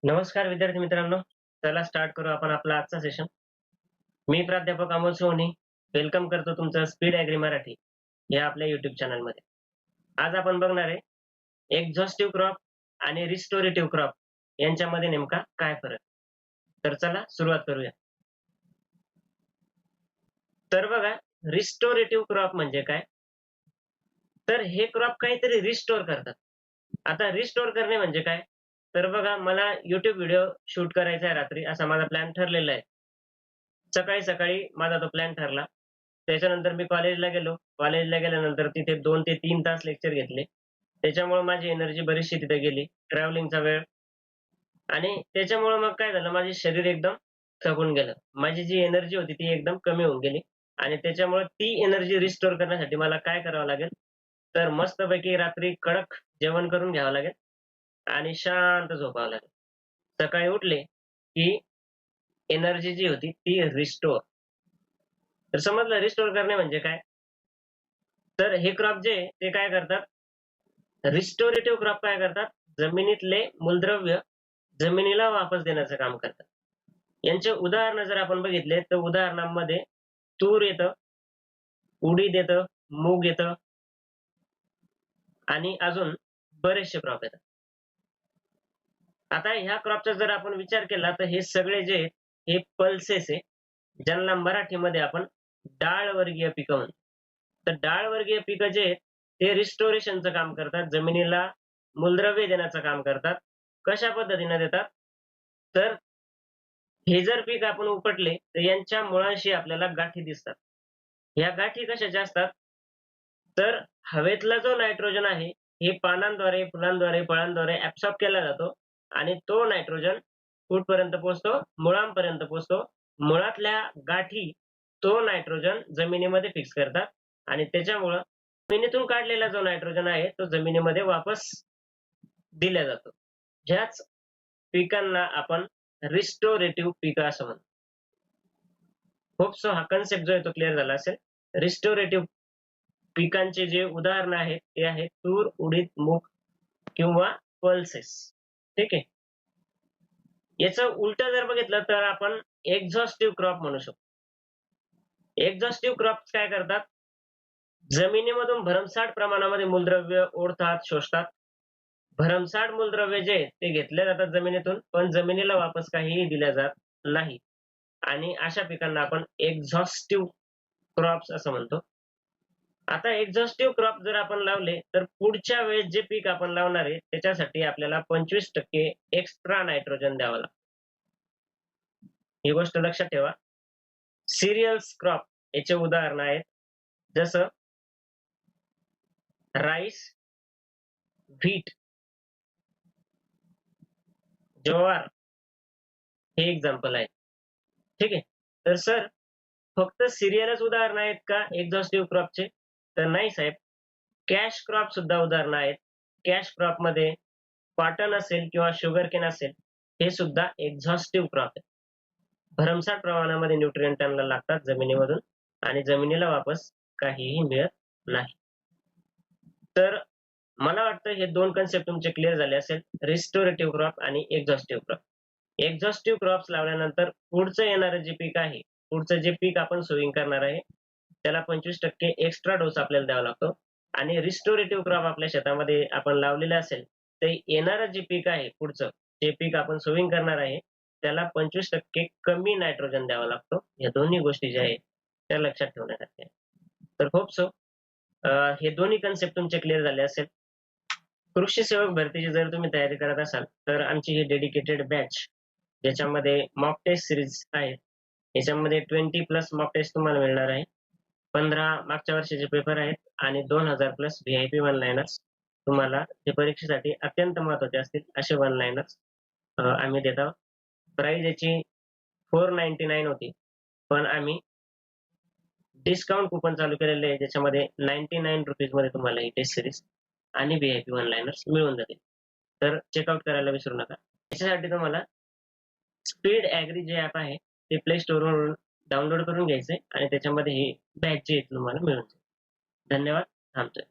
नमस्कार विद्यार्थी मित्रांनो. चला स्टार्ट करू आपण आपला आजचा सेशन. मी प्राध्यापक अमोल सोहनी वेलकम करतो तुमचं स्पीड ॲग्री मराठी या आपल्या युट्यूब चॅनलमध्ये. आज आपण बघणार आहे एक्झॉस्टिव्ह क्रॉप आणि रिस्टोरेटिव्ह क्रॉप यांच्यामध्ये नेमका काय फरक. तर चला सुरुवात करूया. तर बघा, रिस्टोरेटिव्ह क्रॉप म्हणजे काय, तर हे क्रॉप काहीतरी रिस्टोर करतात. आता रिस्टोर करणे म्हणजे काय, तर बघा, मला YouTube व्हिडिओ शूट करायचा आहे रात्री, असा माझा प्लॅन ठरलेला आहे. सकाळी-सकाळी माझा तो प्लॅन ठरला. त्याच्यानंतर मी कॉलेजला गेलो. कॉलेजला गेल्यानंतर तिथे 2 ते 3 तास लेक्चर घेतले. त्याच्यामुळे माझी एनर्जी बरीचशी तिथे गेली. ट्रॅव्हलिंगचा वेळ आणि त्याच्यामुळं मग काय झालं, माझे शरीर एकदम थकून गेलं. माझी जी एनर्जी होती ती एकदम कमी होऊन गेली आणि त्याच्यामुळे ती एनर्जी रिस्टोर करण्यासाठी मला काय करावं लागेल, तर मस्तपैकी रात्री कडक जेवण करून घ्यावं लागेल आणि शांत झोपावं लागेल. सकाळी उठले, की एनर्जी जी होती ती रिस्टोर. तर समजलं रिस्टोर करणे म्हणजे काय? तर हे क्रॉप जे आहे, ते काय करतात, रिस्टोरेटिव्ह क्रॉप काय करतात, जमिनीतले मूलद्रव्य जमिनीला वापस देण्याचं काम करतात. यांचे उदाहरण जर आपण बघितले, तर उदाहरणांमध्ये तूर येतं, उडीद येतं, मूग येतं आणि अजून बरेचसे क्रॉप येतात. आता ह्या क्रॉपचा जर आपण विचार केला, तर हे सगळे जे आहेत, हे पल्सेस आहे, ज्यांना मराठीमध्ये आपण डाळवर्गीय पिकं म्हणतो. तर डाळवर्गीय पिकं जे आहेत, ते रिस्टोरेशनचं काम करतात. जमिनीला मूलद्रव्य देण्याचं काम करतात. कशा पद्धतीने देतात? तर हे जर पीक आपण उपटले, तर यांच्या मुळांशी आपल्याला गाठी दिसतात. ह्या गाठी कशाच्या असतात? तर हवेतला जो नायट्रोजन आहे, हे पानांद्वारे, फुलांद्वारे, फळांद्वारे ॲब्सॉर्ब केला जातो आणि तो नायट्रोजन कुठपर्यंत पोहोचतो? मुळांपर्यंत पोहोचतो. मुळातल्या गाठी तो नायट्रोजन जमिनीमध्ये फिक्स करतात आणि त्याच्यामुळं जमिनीतून काढलेला जो नायट्रोजन आहे, तो जमिनीमध्ये वापस दिला जातो. ह्याच पिकांना आपण रिस्टोरेटिव्ह पिकं असं म्हणतो. होप सो हा कन्सेप्ट जो आहे तो क्लिअर झाला असेल. रिस्टोरेटिव्ह पिकांचे जे उदाहरणं आहेत, ते आहेत तूर, उडीद, मूग किंवा पल्सेस. ठीक आहे. याचं उलटं जर बघितलं, तर आपण एक्झॉस्टिव्ह क्रॉप म्हणू शकतो. एक्झॉस्टिव्ह क्रॉप्स काय करतात? जमिनीमधून भरमसाठ प्रमाणामध्ये मूलद्रव्य ओढतात, शोषतात. भरमसाठ मूलद्रव्य जे आहे, ते घेतले जातात जमिनीतून, पण जमिनीला वापस काहीही दिल्या जात नाही. आणि अशा पिकांना आपण एक्झॉस्टिव्ह क्रॉप्स असं म्हणतो. आता एक्झॉस्टिव्ह क्रॉप जर आपण लावले, तर पुढच्या वेळेस जे पीक आपण लावणार आहे, त्याच्यासाठी आपल्याला 25% एक्स्ट्रा नायट्रोजन द्यावं लागतं. ही गोष्ट लक्षात ठेवा. सीरियल्स क्रॉप याचे उदाहरण आहेत. जसं राईस, व्हीट, ज्वार हे एक्झाम्पल आहे. ठीक आहे. तर सर, फक्त सिरियलच उदाहरण आहेत का एक्झॉस्टिव्ह क्रॉपचे? तर नाही साहेब. कॅश क्रॉप सुद्धा उदाहरणं आहेत. कॅश क्रॉपमध्ये कॉटन असेल किंवा शुगरकेन असेल, हे सुद्धा एक्झॉस्टिव्ह क्रॉप आहे. भरमसाठ प्रमाणामध्ये न्यूट्रिएंट त्यांना लागतात जमिनीमधून आणि जमिनीला वापस काहीही मिळत नाही. तर मला वाटतं हे 2 कन्सेप्ट तुमचे क्लिअर झाले असेल. रिस्टोरेटिव्ह क्रॉप आणि एक्झॉस्टिव्ह क्रॉप. एक्झॉस्टिव्ह क्रॉप्स लावल्यानंतर पुढचं येणारं जे पीक आहे, पुढचं जे पीक आपण सोइंग करणार आहे, त्याला 25% एक्स्ट्रा डोस आपल्याला द्यावा लागतो आणि रिस्टोरेटिव्ह क्रॉप आपल्या शेतामध्ये आपण लावलेलं असेल, तर येणारं जे पीक आहे पुढचं, जे पीक आपण सोइंग करणार आहे, त्याला 25% कमी नायट्रोजन द्यावा लागतो. या दोन्ही गोष्टी ज्या आहेत, त्या लक्षात ठेवण्यासारख्या आहेत. तर होप सो हे दोन्ही कन्सेप्ट तुमचे क्लिअर झाले असेल. कृषी सेवक भरतीची जर तुम्ही तयारी करत असाल, तर आमची ही डेडिकेटेड बॅच, ज्याच्यामध्ये मॉक टेस्ट सीरीज आहे. याच्यामध्ये 20+ मॉक टेस्ट तुम्हाला मिळणार आहे. 15 मागच्या वर्षीचे पेपर आहेत आणि 2000+ व्ही-आय-पी वन लाइनर्स तुम्हाला जे परीक्षेसाठी अत्यंत महत्त्वाचे असतील असे वन लाइनर्स आम्ही देत आहोत. प्राईज याची 499 होती. पण आम्ही डिस्काउंट कुपन चालू केलेलं आहे, ज्याच्यामध्ये ₹99 मध्ये तुम्हाला ही टेस्ट सीरीज आणि व्ही-आय-पी वन लाइनर्स मिळून जातील. तर चेकआउट करायला विसरू नका. याच्यासाठी तुम्हाला स्पीड ॲग्री जे ॲप आहे, ते प्ले स्टोअरवरून डाउनलोड करून घ्यायचंय आणि त्याच्यामध्ये ही बॅच जी आहे तुम्हाला मिळून जाईल. धन्यवाद. थांबतोय.